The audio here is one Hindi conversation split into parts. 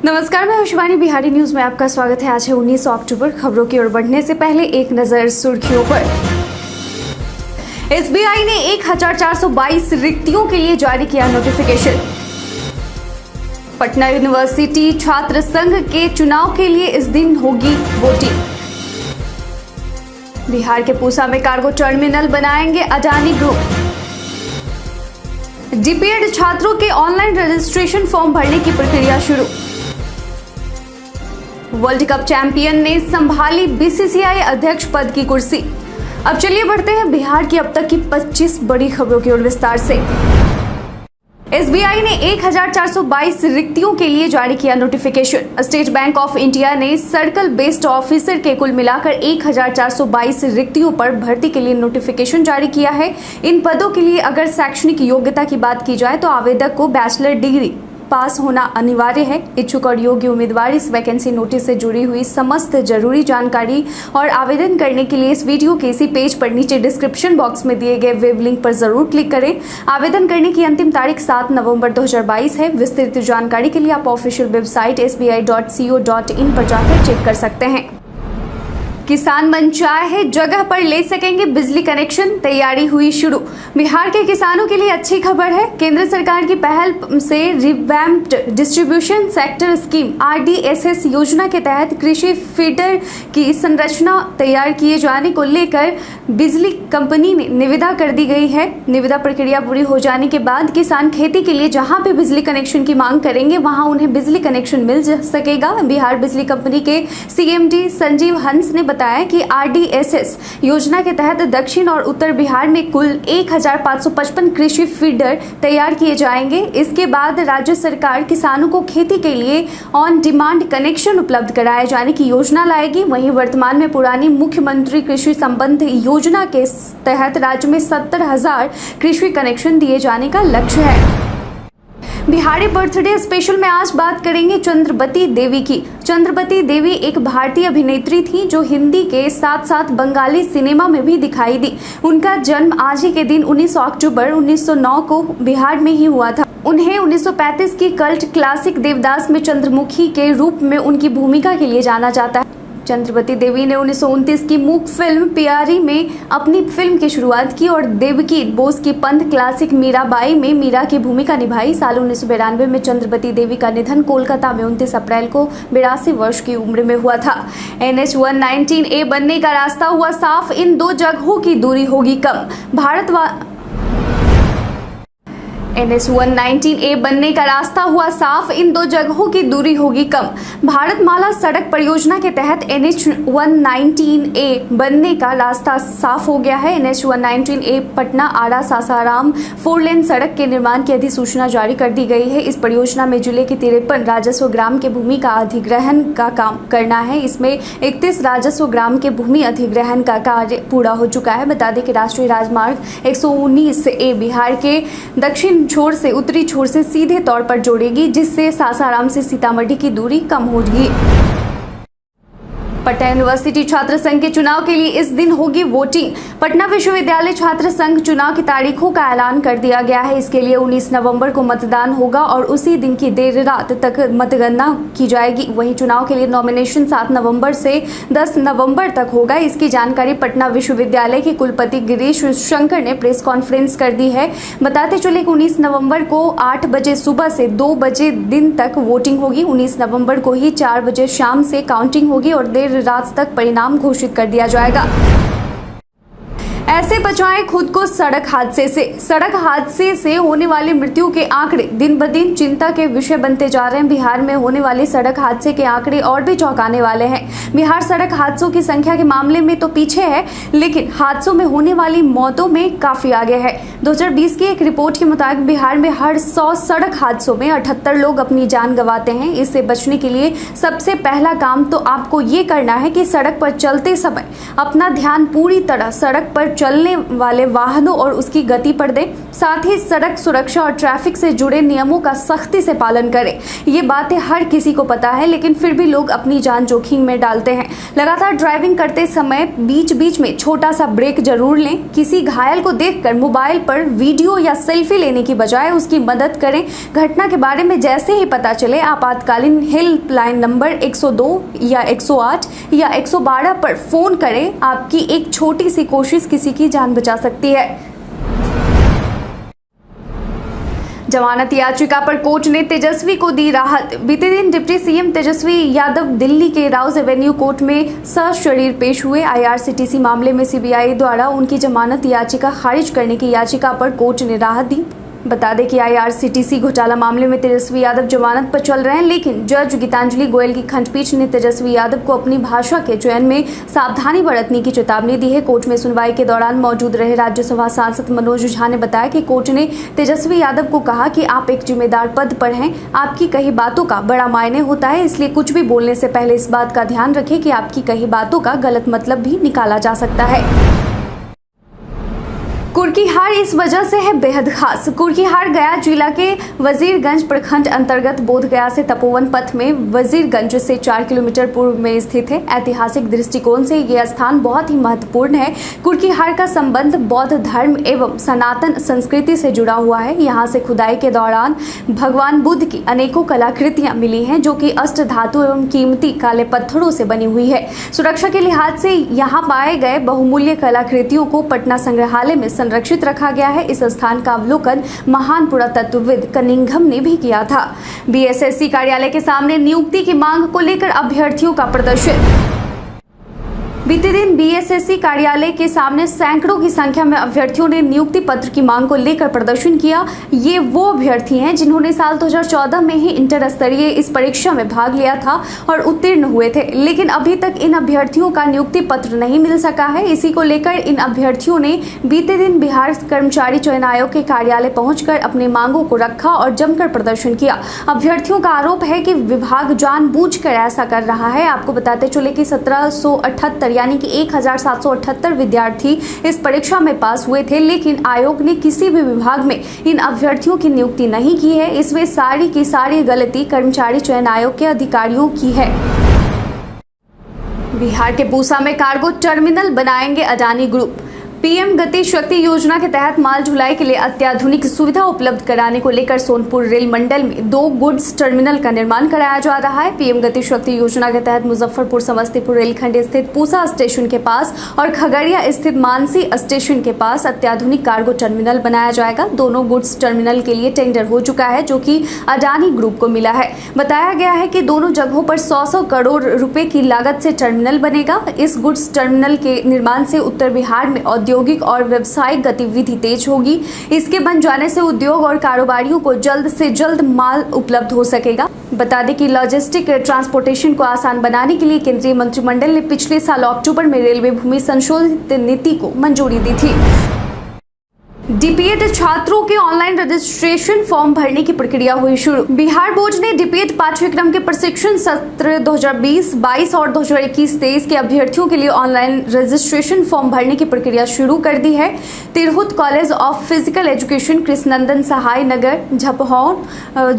नमस्कार, मैं शिवानी। बिहारी न्यूज में आपका स्वागत है। आज है 19 अक्टूबर। खबरों की ओर बढ़ने से पहले एक नजर सुर्खियों पर। एसबीआई ने 1422 रिक्तियों के लिए जारी किया नोटिफिकेशन। पटना यूनिवर्सिटी छात्र संघ के चुनाव के लिए इस दिन होगी वोटिंग। बिहार के पूसा में कार्गो टर्मिनल बनाएंगे अडानी ग्रुप। डीपीएड छात्रों के ऑनलाइन रजिस्ट्रेशन फॉर्म भरने की प्रक्रिया शुरू। वर्ल्ड कप चैंपियन ने संभाली बीसीसीआई अध्यक्ष पद की कुर्सी। अब चलिए बढ़ते हैं बिहार की अब तक की 25 बड़ी खबरों की ओर विस्तार से। एसबीआई ने 1422 रिक्तियों के लिए जारी किया notification. State bank of India ने सर्कल बेस्ड ऑफिसर के कुल मिलाकर 1422 रिक्तियों पर भर्ती के लिए नोटिफिकेशन जारी किया है। इन पदों के लिए अगर शैक्षणिक योग्यता की बात की जाए तो आवेदक को बैचलर डिग्री पास होना अनिवार्य है। इच्छुक और योग्य उम्मीदवार इस वैकेंसी नोटिस से जुड़ी हुई समस्त जरूरी जानकारी और आवेदन करने के लिए इस वीडियो के इसी पेज पर नीचे डिस्क्रिप्शन बॉक्स में दिए गए वेब लिंक पर जरूर क्लिक करें। आवेदन करने की अंतिम तारीख 7 नवंबर 2022 है। विस्तृत जानकारी के लिए आप ऑफिशियल वेबसाइट sbi.co.in पर जाकर चेक कर सकते हैं। किसान मन चाहे जगह पर ले सकेंगे बिजली कनेक्शन, तैयारी हुई शुरू। बिहार के किसानों के लिए अच्छी खबर है। केंद्र सरकार की पहल से revamped distribution sector scheme RDSS योजना के तहत कृषि फीडर की संरचना तैयार किए जाने को लेकर बिजली कंपनी ने निविदा कर दी गई है। निविदा प्रक्रिया पूरी हो जाने के बाद किसान खेती के लिए जहां पे बिजली कनेक्शन की मांग करेंगे वहां उन्हें बिजली कनेक्शन मिल सकेगा। बिहार बिजली कंपनी के CMD संजीव हंस ने बताया कि RDSS योजना के तहत दक्षिण और उत्तर बिहार में कुल 1555 कृषि फीडर तैयार किए जाएंगे। इसके बाद राज्य सरकार किसानों को खेती के लिए ऑन डिमांड कनेक्शन उपलब्ध कराए जाने की योजना लाएगी। वहीं वर्तमान में पुरानी मुख्यमंत्री कृषि संबंध योजना के तहत राज्य में 70,000 कृषि कनेक्शन दिए जाने का लक्ष्य है। बिहारी बर्थडे स्पेशल में आज बात करेंगे चंद्रवती देवी की। चंद्रवती देवी एक भारतीय अभिनेत्री थी जो हिंदी के साथ साथ बंगाली सिनेमा में भी दिखाई दी। उनका जन्म आज ही के दिन 19 अक्टूबर 1909 को बिहार में ही हुआ था। उन्हें 1935 की कल्ट क्लासिक देवदास में चंद्रमुखी के रूप में उनकी भूमिका के लिए जाना जाता है। चंद्रवती देवी ने 1929 की मूक फिल्म प्यारी में अपनी फिल्म की शुरुआत की और देवकी बोस की पंथ क्लासिक मीराबाई में मीरा की भूमिका निभाई। साल 1992 में चंद्रवती देवी का निधन कोलकाता में 29 अप्रैल को 82 वर्ष की उम्र में हुआ था। NH 119A बनने का रास्ता हुआ साफ, इन दो जगहों की दूरी होगी कम। NH 119A बनने का रास्ता हुआ साफ, इन दो जगहों की दूरी होगी कम। भारतमाला सड़क परियोजना के तहत NH 119A बनने का रास्ता साफ हो गया है। NH 119A पटना आरा सासाराम 4 लेन सड़क के निर्माण की अधिसूचना जारी कर दी गई है। इस परियोजना में जिले के 53 राजस्व ग्राम के भूमि का अधिग्रहण का काम करना है। इसमें 31 राजस्व ग्राम के भूमि अधिग्रहण का कार्य पूरा हो चुका है। बता दें कि राष्ट्रीय राजमार्ग 119A बिहार के दक्षिण छोर से उत्तरी छोर से सीधे तौर पर जोड़ेगी, जिससे सासाराम से सीतामढ़ी की दूरी कम होगी। पटना यूनिवर्सिटी छात्र संघ के चुनाव के लिए इस दिन होगी वोटिंग। पटना विश्वविद्यालय छात्र संघ चुनाव की तारीखों का ऐलान कर दिया गया है। इसके लिए 19 नवंबर को मतदान होगा और उसी दिन की देर रात तक मतगणना की जाएगी। वहीं चुनाव के लिए नॉमिनेशन 7 नवंबर से 10 नवंबर तक होगा। इसकी जानकारी पटना विश्वविद्यालय के कुलपति गिरीश शंकर ने प्रेस कॉन्फ्रेंस कर दी है। बताते चले कि 19 नवंबर को 8 बजे सुबह से 2 बजे दिन तक वोटिंग होगी। 19 नवंबर को ही 4 बजे शाम से काउंटिंग होगी और देर रात तक परिणाम घोषित कर दिया जाएगा। ऐसे बचाएं खुद को सड़क हादसे से। सड़क हादसे से होने वाली मृत्यु के आंकड़े दिन ब दिन चिंता के विषय बनते जा रहे हैं। बिहार में होने वाले सड़क हादसे के आंकड़े और भी चौंकाने वाले हैं। बिहार सड़क हादसों की संख्या के मामले में तो पीछे है, लेकिन हादसों में होने वाली मौतों में काफी आगे है। 2020 की एक रिपोर्ट के मुताबिक बिहार में हर 100 सड़क हादसों में 78 लोग अपनी जान गंवाते हैं। इससे बचने के लिए सबसे पहला काम तो आपको ये करना है कि सड़क पर चलते समय अपना ध्यान पूरी तरह सड़क पर चलने वाले वाहनों और उसकी गति पर दें। साथ ही सड़क सुरक्षा और ट्रैफिक से जुड़े नियमों का सख्ती से पालन करें। ये बातें हर किसी को पता है, लेकिन फिर भी लोग अपनी जान जोखिम में डालते हैं। लगातार ड्राइविंग करते समय बीच बीच में छोटा सा ब्रेक जरूर लें। किसी घायल को देखकर मोबाइल पर वीडियो या सेल्फी लेने की बजाय उसकी मदद करें। घटना के बारे में जैसे ही पता चले आपातकालीन हेल्पलाइन नंबर 102 या 108 या 112 पर फोन करें। आपकी एक छोटी सी कोशिश किसी की जान बचा सकती है। जमानत याचिका पर कोर्ट ने तेजस्वी को दी राहत। बीते दिन डिप्टी सीएम तेजस्वी यादव दिल्ली के राउज एवेन्यू कोर्ट में सशरीर पेश हुए। आईआरसीटीसी मामले में सीबीआई द्वारा उनकी जमानत याचिका खारिज करने की याचिका पर कोर्ट ने राहत दी। बता दें कि आईआरसीटीसी घोटाला मामले में तेजस्वी यादव जमानत पर चल रहे हैं, लेकिन जज गीतांजलि गोयल की खंडपीठ ने तेजस्वी यादव को अपनी भाषा के चयन में सावधानी बरतने की चेतावनी दी है। कोर्ट में सुनवाई के दौरान मौजूद रहे राज्यसभा सांसद मनोज झा ने बताया कि कोर्ट ने तेजस्वी यादव को कहा कि आप एक जिम्मेदार पद पर हैं, आपकी कही बातों का बड़ा मायने होता है, इसलिए कुछ भी बोलने से पहले इस बात का ध्यान रखें कि आपकी कही बातों का गलत मतलब भी निकाला जा सकता है। कुर्कीहार इस वजह से है बेहद खास। कुर्कीहार गया जिला के वजीरगंज प्रखंड अंतर्गत बोधगया से तपोवन पथ में वजीरगंज से 4 किलोमीटर पूर्व में स्थित है। ऐतिहासिक दृष्टिकोण से यह स्थान बहुत ही महत्वपूर्ण है। कुर्कीहार का संबंध बौद्ध धर्म एवं सनातन संस्कृति से जुड़ा हुआ है। यहाँ से खुदाई के दौरान भगवान बुद्ध की अनेकों कलाकृतियां मिली हैं, जो कि अष्ट धातु एवं कीमती काले पत्थरों से बनी हुई है। सुरक्षा के लिहाज से यहाँ पाए गए बहुमूल्य कलाकृतियों को पटना संग्रहालय में संरक्षित रखा गया है। इस स्थान का अवलोकन महान पुरातत्वविद कनिंघम ने भी किया था। बीएसएससी कार्यालय के सामने नियुक्ति की मांग को लेकर अभ्यर्थियों का प्रदर्शन। बीते दिन बीएसएससी कार्यालय के सामने सैकड़ों की संख्या में अभ्यर्थियों ने नियुक्ति पत्र की मांग को लेकर प्रदर्शन किया। ये वो अभ्यर्थी हैं जिन्होंने साल 2014 में ही इंटर स्तरीय इस परीक्षा में भाग लिया था और उत्तीर्ण हुए थे, लेकिन अभी तक इन अभ्यर्थियों का नियुक्ति पत्र नहीं मिल सका है। इसी को लेकर इन अभ्यर्थियों ने बीते दिन बिहार कर्मचारी चयन आयोग के कार्यालय पहुंचकर अपनी मांगों को रखा और जमकर प्रदर्शन किया। अभ्यर्थियों का आरोप है कि विभाग जानबूझकर ऐसा कर रहा है। आपको बताते चले कि 1778 यानी कि 1778 विद्यार्थी इस परीक्षा में पास हुए थे, लेकिन आयोग ने किसी भी विभाग में इन अभ्यर्थियों की नियुक्ति नहीं की है। इसमें सारी की सारी गलती कर्मचारी चयन आयोग के अधिकारियों की है। बिहार के पूसा में कार्गो टर्मिनल बनाएंगे अडानी ग्रुप। पीएम गति शक्ति योजना के तहत माल ढुलाई के लिए अत्याधुनिक सुविधा उपलब्ध कराने को लेकर सोनपुर रेल मंडल में 2 गुड्स टर्मिनल का निर्माण कराया जा रहा है। पीएम गति शक्ति योजना के तहत मुजफ्फरपुर समस्तीपुर रेलखंड स्थित पूसा स्टेशन के पास और खगड़िया स्थित मानसी स्टेशन के पास अत्याधुनिक कार्गो टर्मिनल बनाया जाएगा। दोनों गुड्स टर्मिनल के लिए टेंडर हो चुका है, जो कि अडानी ग्रुप को मिला है। बताया गया है कि दोनों जगहों पर 100 करोड़ रुपए की लागत से टर्मिनल बनेगा। इस गुड्स टर्मिनल के निर्माण से उत्तर बिहार में औद्योगिक और व्यावसायिक गतिविधि तेज होगी। इसके बन जाने से उद्योग और कारोबारियों को जल्द से जल्द माल उपलब्ध हो सकेगा। बता दें कि लॉजिस्टिक ट्रांसपोर्टेशन को आसान बनाने के लिए केंद्रीय मंत्रिमंडल ने पिछले साल अक्टूबर में रेलवे भूमि संशोधित नीति को मंजूरी दी थी। डीपीएड छात्रों के ऑनलाइन रजिस्ट्रेशन फॉर्म भरने की प्रक्रिया हुई शुरू। बिहार बोर्ड ने डीपीएड पाठ्यक्रम के प्रशिक्षण सत्र 2020-22 और 2021-23 के अभ्यर्थियों के लिए ऑनलाइन रजिस्ट्रेशन फॉर्म भरने की प्रक्रिया शुरू कर दी है। Tirhut college of physical education, Krishnanandan Sahay Nagar, Jhaphaun,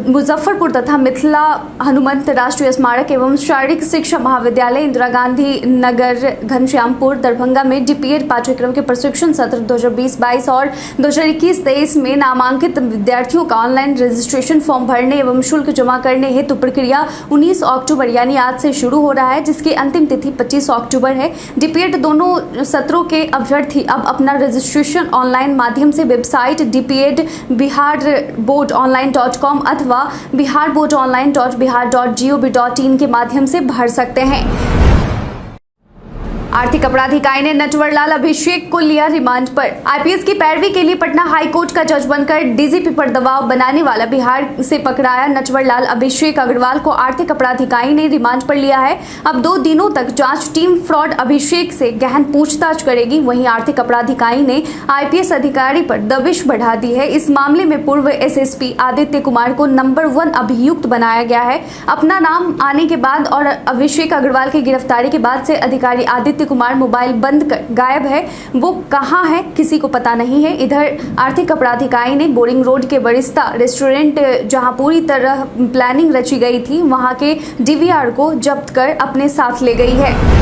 Muzaffarpur तथा मिथिला हनुमंत राष्ट्रीय स्मारक एवं शारीरिक शिक्षा महाविद्यालय, इंदिरा गांधी नगर, घनश्यामपुर, दरभंगा में डीपीएड पाठ्यक्रम के प्रशिक्षण सत्र 2020-22 और 2021-23 में नामांकित विद्यार्थियों का ऑनलाइन रजिस्ट्रेशन फॉर्म भरने एवं शुल्क जमा करने हेतु प्रक्रिया 19 अक्टूबर यानी आज से शुरू हो रहा है, जिसकी अंतिम तिथि 25 अक्टूबर है। डीपीएड दोनों सत्रों के अभ्यर्थी अब अपना रजिस्ट्रेशन ऑनलाइन माध्यम से वेबसाइट dped.biharboardonline.com अथवा biharboardonline.bihar.gov.in के माध्यम से भर सकते हैं। आर्थिक अपराध इकाई ने नटवरलाल अभिषेक को लिया रिमांड पर। आईपीएस की पैरवी के लिए पटना हाईकोर्ट का जज बनकर डीजीपी पर दबाव बनाने वाला बिहार से पकड़ाया नटवरलाल अभिषेक अग्रवाल को आर्थिक अपराध इकाई ने रिमांड पर लिया है। अब 2 दिनों तक जांच टीम फ्रॉड अभिषेक से गहन पूछताछ करेगी। वहीं आर्थिक अपराध इकाई ने आईपीएस अधिकारी पर दबिश बढ़ा दी है। इस मामले में पूर्व एसएसपी आदित्य कुमार को नंबर 1 अभियुक्त बनाया गया है। अपना नाम आने के बाद और अभिषेक अग्रवाल की गिरफ्तारी के बाद से अधिकारी आदित्य आदित्य कुमार मोबाइल बंद कर गायब है। वो कहाँ है किसी को पता नहीं है। इधर आर्थिक अपराध इकाई ने बोरिंग रोड के बरिस्ता रेस्टोरेंट, जहां पूरी तरह प्लानिंग रची गई थी, वहां के डीवीआर को जब्त कर अपने साथ ले गई है।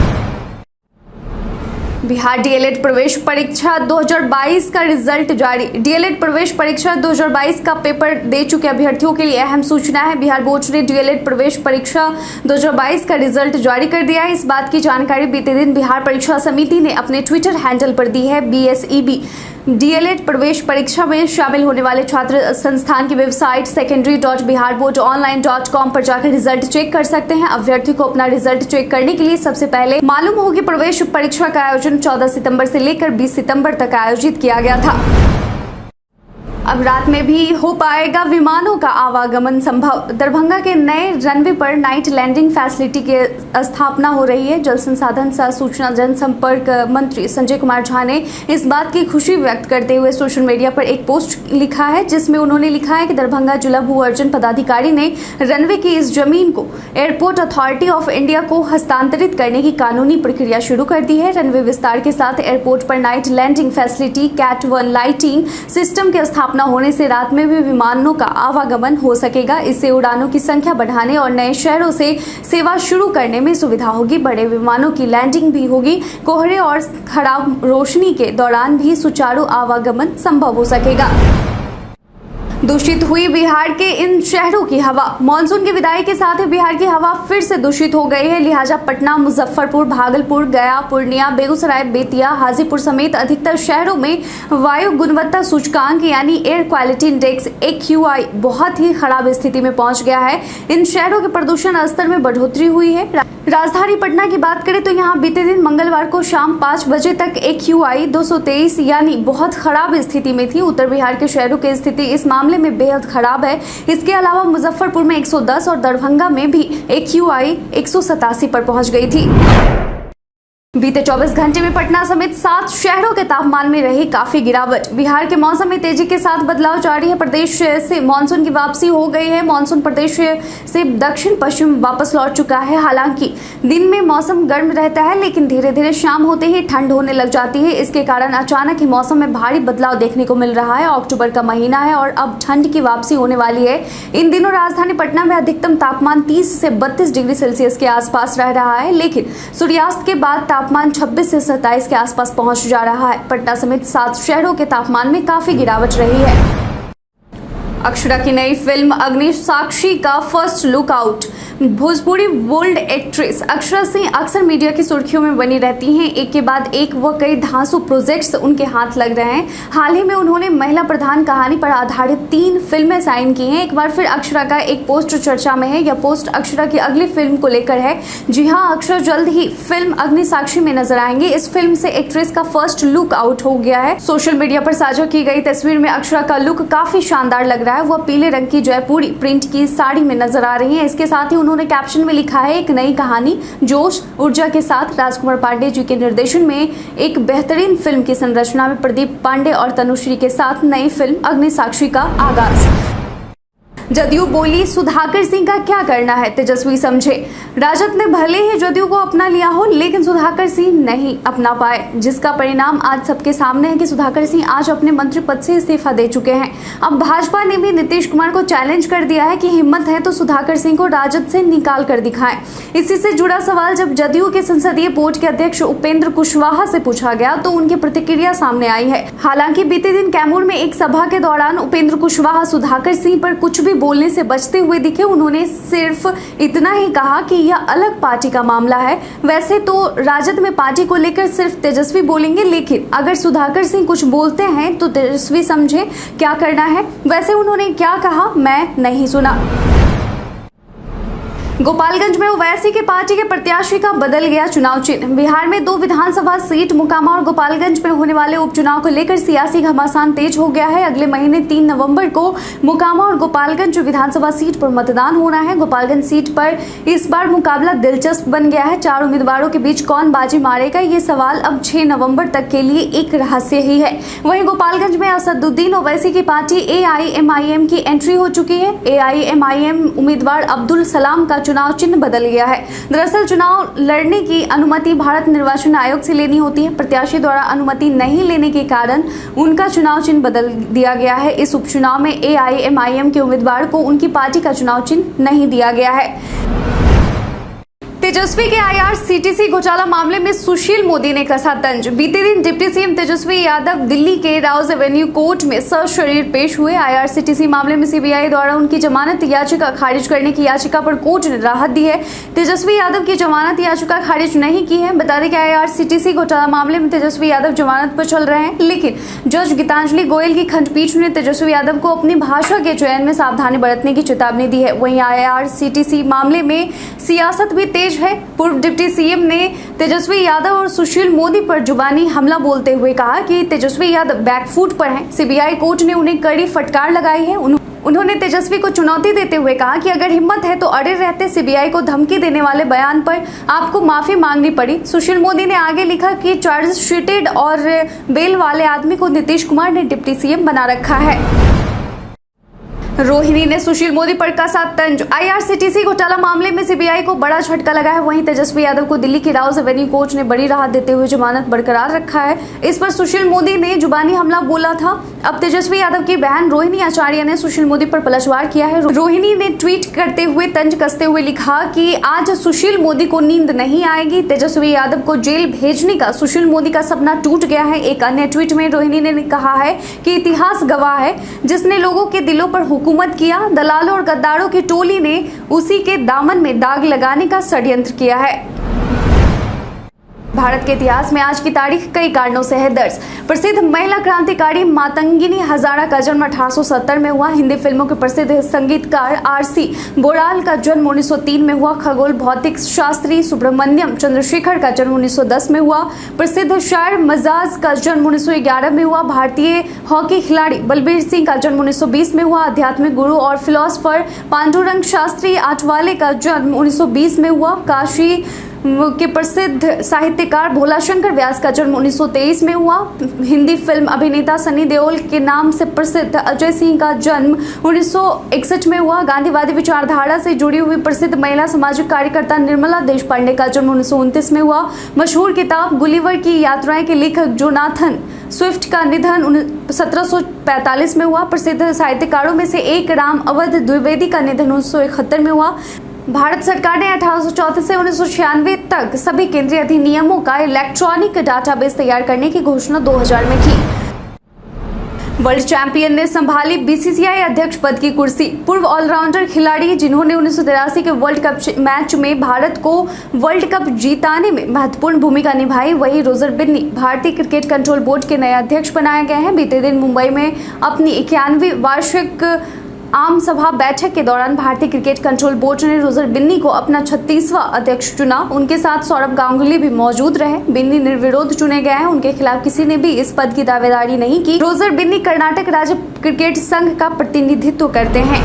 बिहार डीएलएड प्रवेश परीक्षा 2022 का रिजल्ट जारी। डीएलएड प्रवेश परीक्षा 2022 का पेपर दे चुके अभ्यर्थियों के लिए अहम सूचना है। बिहार बोर्ड ने डीएलएड प्रवेश परीक्षा 2022 का रिजल्ट जारी कर दिया है। इस बात की जानकारी बीते दिन बिहार परीक्षा समिति ने अपने ट्विटर हैंडल पर दी है। बीएसईबी डीएलएड प्रवेश परीक्षा में शामिल होने वाले छात्र संस्थान की वेबसाइट secondary.biharboardonline.com पर जाकर रिजल्ट चेक कर सकते हैं। अभ्यर्थी को अपना रिजल्ट चेक करने के लिए सबसे पहले मालूम हो कि प्रवेश परीक्षा का आयोजन 14 सितंबर से लेकर 20 सितंबर तक आयोजित किया गया था। अब रात में भी हो पाएगा विमानों का आवागमन संभव। दरभंगा के नए रनवे पर नाइट लैंडिंग फैसिलिटी की स्थापना हो रही है। जल संसाधन सह सूचना जनसंपर्क मंत्री संजय कुमार झा ने इस बात की खुशी व्यक्त करते हुए सोशल मीडिया पर एक पोस्ट लिखा है, जिसमें उन्होंने लिखा है कि दरभंगा जिला भू अर्जन पदाधिकारी ने रनवे की इस जमीन को एयरपोर्ट अथॉरिटी ऑफ इंडिया को हस्तांतरित करने की कानूनी प्रक्रिया शुरू कर दी है। रनवे विस्तार के साथ एयरपोर्ट पर night landing facility CAT 1 lighting system की स्थापना होने से रात में भी विमानों का आवागमन हो सकेगा। इससे उड़ानों की संख्या बढ़ाने और नए शहरों से सेवा शुरू करने में सुविधा होगी। बड़े विमानों की लैंडिंग भी होगी। कोहरे और खराब रोशनी के दौरान भी सुचारू आवागमन संभव हो सकेगा। दूषित हुई बिहार के इन शहरों की हवा। मानसून की विदाई के साथ ही बिहार की हवा फिर से दूषित हो गई है। लिहाजा पटना, मुजफ्फरपुर, भागलपुर, गया, पूर्णिया, बेगूसराय, बेतिया, हाजीपुर समेत अधिकतर शहरों में वायु गुणवत्ता सूचकांक यानी एयर क्वालिटी इंडेक्स AQI बहुत ही खराब स्थिति में पहुंच गया है। इन शहरों के प्रदूषण स्तर में बढ़ोतरी हुई है। राजधानी पटना की बात करें तो यहाँ बीते दिन मंगलवार को शाम 5 बजे तक AQI 223 यानी बहुत खराब स्थिति में थी। उत्तर बिहार के शहरों की स्थिति इस मामले में बेहद खराब है। इसके अलावा मुजफ्फरपुर में 110 और दरभंगा में भी AQI 187 पर पहुंच गई थी। बीते 24 घंटे में पटना समेत 7 शहरों के तापमान में रही काफी गिरावट। बिहार के मौसम में तेजी के साथ बदलाव जारी है। प्रदेश से मानसून की वापसी हो गई है। मानसून प्रदेश से दक्षिण पश्चिम वापस लौट चुका है। हालांकि दिन में मौसम गर्म रहता है, लेकिन धीरे धीरे शाम होते ही ठंड होने लग जाती है। इसके कारण अचानक ही मौसम में भारी बदलाव देखने को मिल रहा है। अक्टूबर का महीना है और अब ठंड की वापसी होने वाली है। इन दिनों राजधानी पटना में अधिकतम तापमान 30 से 32 डिग्री सेल्सियस के आसपास रह रहा है, लेकिन सूर्यास्त के बाद तापमान 26 से 27 के आसपास पहुंच जा रहा है। पटना समेत 7 शहरों के तापमान में काफी गिरावट रही है। अक्षरा की नई फिल्म अग्निसाक्षी का first look out. Bhojpuri bold actress Akshara Singh अक्सर मीडिया की सुर्खियों में बनी रहती हैं। एक के बाद एक वह कई धांसू प्रोजेक्ट्स उनके हाथ लग रहे हैं। हाल ही में उन्होंने महिला प्रधान कहानी पर आधारित 3 फिल्में साइन की हैं। एक बार फिर अक्षरा का एक पोस्ट चर्चा में है। यह पोस्ट अक्षरा की अगली फिल्म को लेकर है। जी हाँ, अक्षरा जल्द ही फिल्म अग्निसाक्षी में नजर आएंगे। इस फिल्म से एक्ट्रेस का फर्स्ट लुक आउट हो गया है। सोशल मीडिया पर साझा की गई तस्वीर में अक्षरा का लुक काफी शानदार लग रहा है। वह पीले रंग की जयपुरी प्रिंट की साड़ी में नजर आ रही है। इसके साथ ही उन्होंने कैप्शन में लिखा है, एक नई कहानी जोश ऊर्जा के साथ राजकुमार पांडे जी के निर्देशन में एक बेहतरीन फिल्म की संरचना में प्रदीप पांडे और तनुश्री के साथ नई फिल्म अग्निसाक्षी का आगाज। जदयू बोली सुधाकर सिंह का क्या करना है, तेजस्वी समझे। राजद ने भले ही जदयू को अपना लिया हो, लेकिन सुधाकर सिंह नहीं अपना पाए, जिसका परिणाम आज सबके सामने है कि सुधाकर सिंह आज अपने मंत्री पद से इस्तीफा दे चुके हैं। अब भाजपा ने भी नीतीश कुमार को चैलेंज कर दिया है कि हिम्मत है तो सुधाकर सिंह को राजद से निकाल कर दिखाएं। इसी से जुड़ा सवाल जब जदयू के संसदीय बोर्ड के अध्यक्ष उपेंद्र कुशवाहा से पूछा गया तो उनकी प्रतिक्रिया सामने आई है। हालांकि बीते दिन कैमूर में एक सभा के दौरान उपेंद्र कुशवाहा सुधाकर सिंह पर कुछ भी बोलने से बचते हुए दिखे। उन्होंने सिर्फ इतना ही कहा कि यह अलग पार्टी का मामला है। वैसे तो राजद में पार्टी को लेकर सिर्फ तेजस्वी बोलेंगे, लेकिन अगर सुधाकर सिंह कुछ बोलते हैं तो तेजस्वी समझे क्या करना है। वैसे उन्होंने क्या कहा मैं नहीं सुना। गोपालगंज में ओवैसी की पार्टी के प्रत्याशी का बदल गया चुनाव चिन्ह। बिहार में 2 विधानसभा सीट मोकामा और गोपालगंज में होने वाले उपचुनाव को लेकर सियासी घमासान तेज हो गया है। अगले महीने 3 नवंबर को मोकामा और गोपालगंज विधानसभा सीट पर मतदान होना है। गोपालगंज सीट पर इस बार मुकाबला दिलचस्प बन गया है। 4 उम्मीदवारों के बीच कौन बाजी मारेगा, ये सवाल अब 6 नवंबर तक के लिए एक रहस्य ही है। वहीं गोपालगंज में असदुद्दीन ओवैसी की पार्टी AIMIM की एंट्री हो चुकी है। AIMIM उम्मीदवार अब्दुल सलाम का चुनाव चिन्ह बदल गया है। दरअसल चुनाव लड़ने की अनुमति भारत निर्वाचन आयोग से लेनी होती है। प्रत्याशी द्वारा अनुमति नहीं लेने के कारण उनका चुनाव चिन्ह बदल दिया गया है। इस उपचुनाव में AIMIM के उम्मीदवार को उनकी पार्टी का चुनाव चिन्ह नहीं दिया गया है। तेजस्वी के IRCTC घोटाला मामले में सुशील मोदी ने कसा तंज। बीते दिन डिप्टी सीएम तेजस्वी यादव दिल्ली के राउज एवेन्यू कोर्ट में सशरीर पेश हुए। IRCTC मामले में CBI द्वारा उनकी जमानत याचिका खारिज करने की याचिका पर कोर्ट ने राहत दी है। तेजस्वी यादव की जमानत याचिका खारिज नहीं की है। बता दें कि IRCTC घोटाला मामले में तेजस्वी यादव जमानत पर चल रहे हैं, लेकिन जज गीतांजलि गोयल की खंडपीठ ने तेजस्वी यादव को अपनी भाषा के चयन में सावधानी बरतने की चेतावनी दी है। वहीं IRCTC मामले में सियासत भी तेज है। पूर्व डिप्टी सीएम ने तेजस्वी यादव और सुशील मोदी पर जुबानी हमला बोलते हुए कहा कि तेजस्वी यादव बैकफुट पर हैं। CBI कोर्ट ने उन्हें कड़ी फटकार लगाई है। उन्होंने तेजस्वी को चुनौती देते हुए कहा कि अगर हिम्मत है तो अड़े रहते। CBI को धमकी देने वाले बयान पर आपको माफी मांगनी पड़ी। सुशील मोदी ने आगे लिखा कि चार्जशीटेड और बेल वाले आदमी को नीतीश कुमार ने डिप्टी सीएम बना रखा है। रोहिणी ने सुशील मोदी पर कसा तंज। IRCTC घोटाला मामले में CBI को बड़ा झटका लगा है। वहीं तेजस्वी यादव को दिल्ली की राउज एवेन्यू कोर्ट ने बड़ी राहत देते हुए जमानत बरकरार रखा है। इस पर सुशील मोदी ने जुबानी हमला बोला था। अब तेजस्वी यादव की बहन रोहिणी आचार्य ने सुशील मोदी पर पलटवार किया है। रोहिणी ने ट्वीट करते हुए तंज कसते हुए लिखा कि आज सुशील मोदी को नींद नहीं आएगी। तेजस्वी यादव को जेल भेजने का सुशील मोदी का सपना टूट गया है। एक अन्य ट्वीट में रोहिणी ने कहा है कि इतिहास गवाह है, जिसने लोगों के दिलों पर हुकूमत किया, दलालों और गद्दारों की टोली ने उसी के दामन में दाग लगाने का षड्यंत्र किया है। भारत के इतिहास में आज की तारीख कई कारणों से है दर्ज। प्रसिद्ध महिला क्रांतिकारी मातंगिनी हजारा का जन्म 1870 में हुआ। हिंदी फिल्मों के प्रसिद्ध संगीतकार RC बोराल का जन्म 1903 में हुआ। खगोल भौतिक शास्त्री सुब्रमण्यम चंद्रशेखर का जन्म 1910 में हुआ। प्रसिद्ध शायर मजाज का जन्म 1911 में हुआ। भारतीय हॉकी खिलाड़ी बलबीर सिंह का जन्म 1920 में हुआ। आध्यात्मिक गुरु और फिलोसोफर पांडुरंग शास्त्री आठवाले का जन्म 1920 में हुआ। काशी के प्रसिद्ध साहित्यकार भोला शंकर व्यास का जन्म 1923 में हुआ। हिंदी फिल्म अभिनेता सनी देओल के नाम से प्रसिद्ध अजय सिंह का जन्म 1961 में हुआ। गांधीवादी विचारधारा से जुड़ी हुई प्रसिद्ध महिला सामाजिक कार्यकर्ता निर्मला देशपांडे का जन्म 1929 में हुआ। मशहूर किताब गुलिवर की यात्राएं के लेखक जोनाथन स्विफ्ट का निधन 1745 में हुआ। प्रसिद्ध साहित्यकारों में से एक राम अवध द्विवेदी का निधन 1971 में हुआ। भारत सरकार ने 1834 से 1996 तक सभी केंद्रीय अधिनियमों का इलेक्ट्रॉनिक डाटाबेस तैयार करने की घोषणा 2000 में की। वर्ल्ड चैंपियन ने संभाली BCCI अध्यक्ष पद की कुर्सी। पूर्व ऑलराउंडर खिलाड़ी जिन्होंने 1983 के वर्ल्ड कप मैच में भारत को वर्ल्ड कप जीताने में महत्वपूर्ण भूमिका निभाई, वही रोजर बिन्नी भारतीय क्रिकेट कंट्रोल बोर्ड के नए अध्यक्ष बनाए गए हैं। बीते दिन मुंबई में अपनी 91वीं वार्षिक आम सभा बैठक के दौरान भारतीय क्रिकेट कंट्रोल बोर्ड ने रोजर बिन्नी को अपना 36वां अध्यक्ष चुना। उनके साथ सौरभ गांगुली भी मौजूद रहे। बिन्नी निर्विरोध चुने गए हैं। उनके खिलाफ किसी ने भी इस पद की दावेदारी नहीं की। रोजर बिन्नी कर्नाटक राज्य क्रिकेट संघ का प्रतिनिधित्व करते हैं।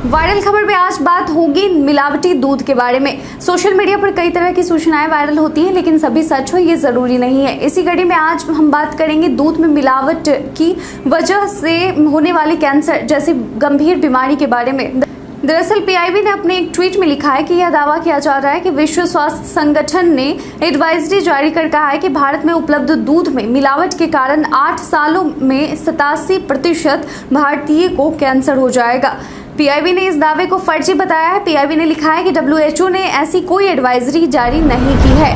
वायरल खबर में आज बात होगी मिलावटी दूध के बारे में। सोशल मीडिया पर कई तरह की सूचनाएं वायरल होती हैं, लेकिन सभी सच हो ये जरूरी नहीं है। इसी कड़ी में आज हम बात करेंगे दूध में मिलावट की वजह से होने वाली कैंसर जैसी गंभीर बीमारी के बारे में। दरअसल PIB ने अपने एक ट्वीट में लिखा है कि यह दावा किया जा रहा है कि विश्व स्वास्थ्य संगठन ने एडवाइजरी जारी कर कहा है कि भारत में उपलब्ध दूध में मिलावट के कारण 8 सालों में 87% भारतीय को कैंसर हो जाएगा। PIB ने इस दावे को फर्जी बताया है। PIB ने लिखा है कि WHO ने ऐसी कोई एडवाइजरी जारी नहीं की है।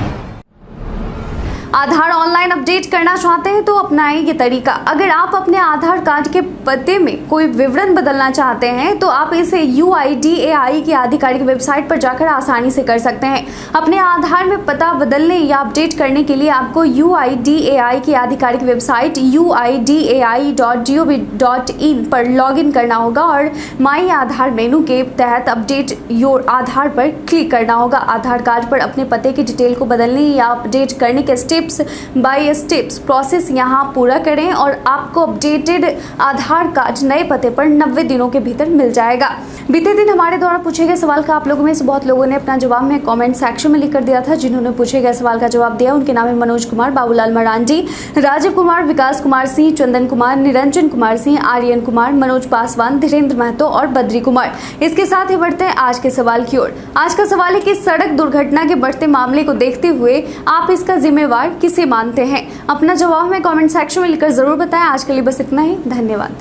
आधार ऑनलाइन अपडेट करना चाहते हैं तो अपनाएं ये तरीका। अगर आप अपने आधार कार्ड के पते में कोई विवरण बदलना चाहते हैं तो आप इसे UIDAI की आधिकारिक वेबसाइट पर जाकर आसानी से कर सकते हैं। अपने आधार में पता बदलने या अपडेट करने के लिए आपको UIDAI की आधिकारिक वेबसाइट uidai.gov.in पर लॉगिन करना होगा और माई आधार मेनू के तहत अपडेट योर आधार पर क्लिक करना होगा। आधार कार्ड पर अपने पते की डिटेल को बदलने या अपडेट करने के step steps by steps process यहाँ पूरा करें और आपको अपडेटेड आधार कार्ड नए पते पर 90 दिनों के भीतर मिल जाएगा। बीते दिन हमारे द्वारा पूछे गए सवाल का आप लोगों में से बहुत लोगों ने अपना जवाब में कमेंट सेक्शन में लिख कर दिया था। जिन्होंने पूछे गए सवाल का जवाब दिया उनके नाम है मनोज कुमार, बाबूलाल मरांडी, राजीव कुमार, विकास कुमार सिंह, चंदन कुमार, निरंजन कुमार सिंह, आर्यन कुमार, मनोज पासवान, धीरेन्द्र महतो और बद्री कुमार। इसके साथ ही बढ़ते हैं आज के सवाल की ओर। आज का सवाल है कि सड़क दुर्घटना के बढ़ते मामले को देखते हुए आप इसका जिम्मेवार किसे मानते हैं? अपना जवाब हमें कमेंट सेक्शन में लिखकर जरूर बताएं। आज के लिए बस इतना ही, धन्यवाद।